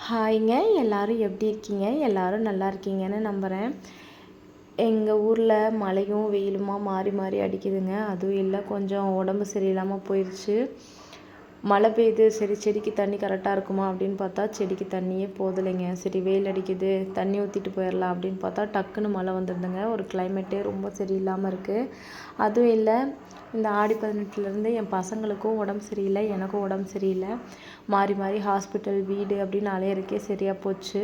ஹாய்ங்க, எல்லாரும் எப்படி இருக்கீங்க? எல்லாரும் நல்லா இருக்கீங்கன்னு நம்புகிறேன். எங்கள் ஊரில் மழையும் வெயிலுமா மாறி மாறி அடிக்குதுங்க. அதுவும் இல்லை, கொஞ்சம் உடம்பு சரியில்லாமல் போயிடுச்சு. மழை பெய்யுது, சரி செடிக்கு தண்ணி கரெக்டாக இருக்குமா அப்படின்னு பார்த்தா செடிக்கு தண்ணியே போதலைங்க. சரி வெயில் அடிக்குது, தண்ணி ஊற்றிட்டு போயிடலாம் அப்படின்னு பார்த்தா டக்குன்னு மழை வந்துடுதுங்க. ஒரு கிளைமேட்டே ரொம்ப சரியில்லாமல் இருக்குது. அதுவும் இல்லை, இந்த ஆடி 18லேருந்து என் பசங்களுக்கும் உடம்பு சரியில்லை, எனக்கும் உடம்பு சரியில்லை. மாறி மாறி ஹாஸ்பிட்டல் வீடு அப்படின்னு அலையிறக்கே சரியாக போச்சு.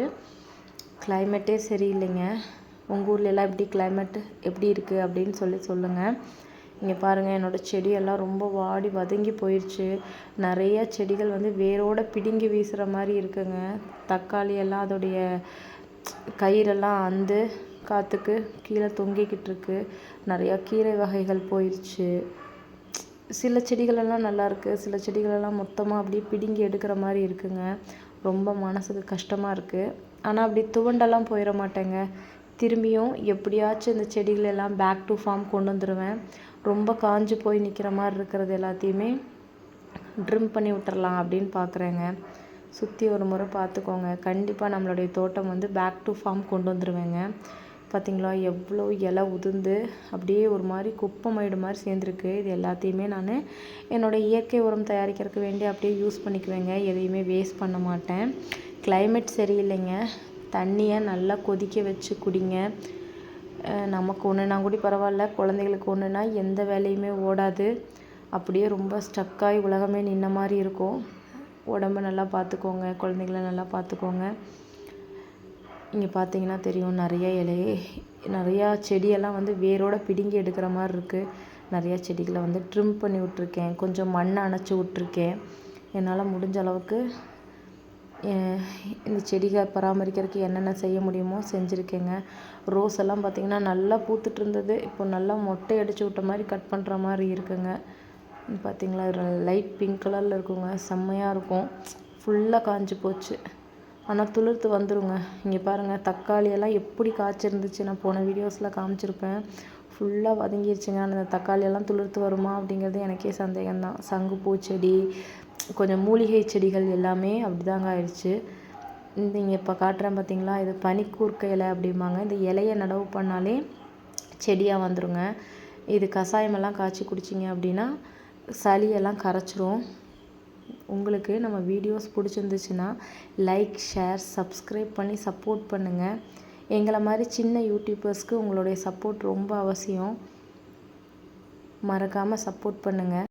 கிளைமேட்டே சரியில்லைங்க. உங்கள் ஊர்லெலாம் எப்படி கிளைமேட்டு எப்படி இருக்குது அப்படின்னு சொல்லுங்கள். இங்கே பாருங்கள், என்னோடய செடியெல்லாம் ரொம்ப வாடி வதங்கி போயிடுச்சு. நிறைய செடிகள் வந்து வேரோடு பிடுங்கி வீசுகிற மாதிரி இருக்குங்க. தக்காளி எல்லாம் அதோடைய கயிறெல்லாம் அந்து காற்றுக்கு கீழே தொங்கிக்கிட்டு இருக்கு. நிறையா கீரை வகைகள் போயிடுச்சு. சில செடிகளெல்லாம் நல்லாயிருக்கு, சில செடிகளெல்லாம் மொத்தமாக அப்படியே பிடுங்கி எடுக்கிற மாதிரி இருக்குங்க. ரொம்ப மனதுக்கு கஷ்டமாக இருக்குது. ஆனால் அப்படி துவண்டெல்லாம் போயிட மாட்டேங்க. திரும்பியும் எப்படியாச்சும் இந்த செடிகளெல்லாம் பேக் டு ஃபார்ம் கொண்டு வந்துடுவேன். ரொம்ப காஞ்சு போய் நிற்கிற மாதிரி இருக்கிறது எல்லாத்தையுமே ட்ரிம் பண்ணி விட்டுறலாம் அப்படின்னு பார்க்குறேங்க. சுற்றி ஒரு முறை பார்த்துக்கோங்க. கண்டிப்பாக நம்மளுடைய தோட்டம் வந்து பேக் டு ஃபார்ம் கொண்டு வந்துடுவேங்க. பார்த்திங்களா, எவ்வளோ இலை உதிர்ந்து அப்படியே ஒரு மாதிரி குப்பை மயிடு மாதிரி சேர்ந்துருக்கு. இது எல்லாத்தையுமே நான் என்னோடய இயற்கை உரம் தயாரிக்கிறதுக்கு வேண்டி அப்படியே யூஸ் பண்ணிக்குவேங்க. எதையுமே வேஸ்ட் பண்ண மாட்டேன். கிளைமேட் சரியில்லைங்க. தண்ணியை நல்லா கொதிக்க வச்சு குடிங்க. நமக்கு ஒன்றுனா கூட பரவாயில்ல, குழந்தைகளுக்கு ஒன்றுனா எந்த வேலையுமே ஓடாது. அப்படியே ரொம்ப ஸ்டக்காகி உலகமே நின்ன மாதிரி இருக்கும். உடம்பை நல்லா பார்த்துக்கோங்க, குழந்தைங்கள நல்லா பார்த்துக்கோங்க. இங்கே பார்த்தீங்கன்னா தெரியும், நிறையா செடியெல்லாம் வந்து வேரோடு பிடுங்கி எடுக்கிற மாதிரி இருக்குது. நிறையா செடிகளை வந்து ட்ரிம் பண்ணி விட்ருக்கேன். கொஞ்சம் மண்ணை அணைச்சி விட்ருக்கேன். என்னால் முடிஞ்ச அளவுக்கு இந்த செடிகளை பராமரிக்கிறதுக்கு என்னென்ன செய்ய முடியுமோ செஞ்சுருக்கேங்க. ரோஸ் எல்லாம் பார்த்திங்கன்னா நல்லா பூத்துட்டு இருந்தது. இப்போ நல்லா மொட்டை அடித்து விட்ட மாதிரி கட் பண்ணுற மாதிரி இருக்குங்க. பார்த்திங்களா, லைட் பிங்க் கலரில் இருக்குங்க. செம்மையாக இருக்கும். ஃபுல்லாக காஞ்சி போச்சு. ஆனால் துளிர்த்து வந்துடுங்க. இங்கே பாருங்கள், தக்காளியெல்லாம் எப்படி காய்ச்சிருந்துச்சு. நான் போன வீடியோஸில் காமிச்சிருப்பேன். ஃபுல்லாக வதங்கிருச்சுங்க. அந்த தக்காளியெல்லாம் துளிர்த்து வருமா அப்படிங்கிறது எனக்கே சந்தேகம்தான். சங்குப்பூ செடி, கொஞ்சம் மூலிகை செடிகள் எல்லாமே அப்படி தாங்க ஆயிடுச்சு. இங்கே இப்போ காட்டுறேன் பார்த்திங்களா, இது பனிக்கூர்க்க இலை அப்படிம்பாங்க. இந்த இலையை நடவு பண்ணாலே செடியாக வந்துடுங்க. இது கஷாயமெல்லாம் காய்ச்சி குடிச்சிங்க அப்படின்னா சளியெல்லாம் கரைச்சிரும். உங்களுக்கு நம்ம வீடியோஸ் பிடிச்சிருந்துச்சுன்னா லைக், ஷேர், சப்ஸ்கிரைப் பண்ணி சப்போர்ட் பண்ணுங்கள். எங்களை மாதிரி சின்ன யூடியூபர்ஸ்க்கு உங்களுடைய சப்போர்ட் ரொம்ப அவசியம். மறக்காமல் சப்போர்ட் பண்ணுங்கள்.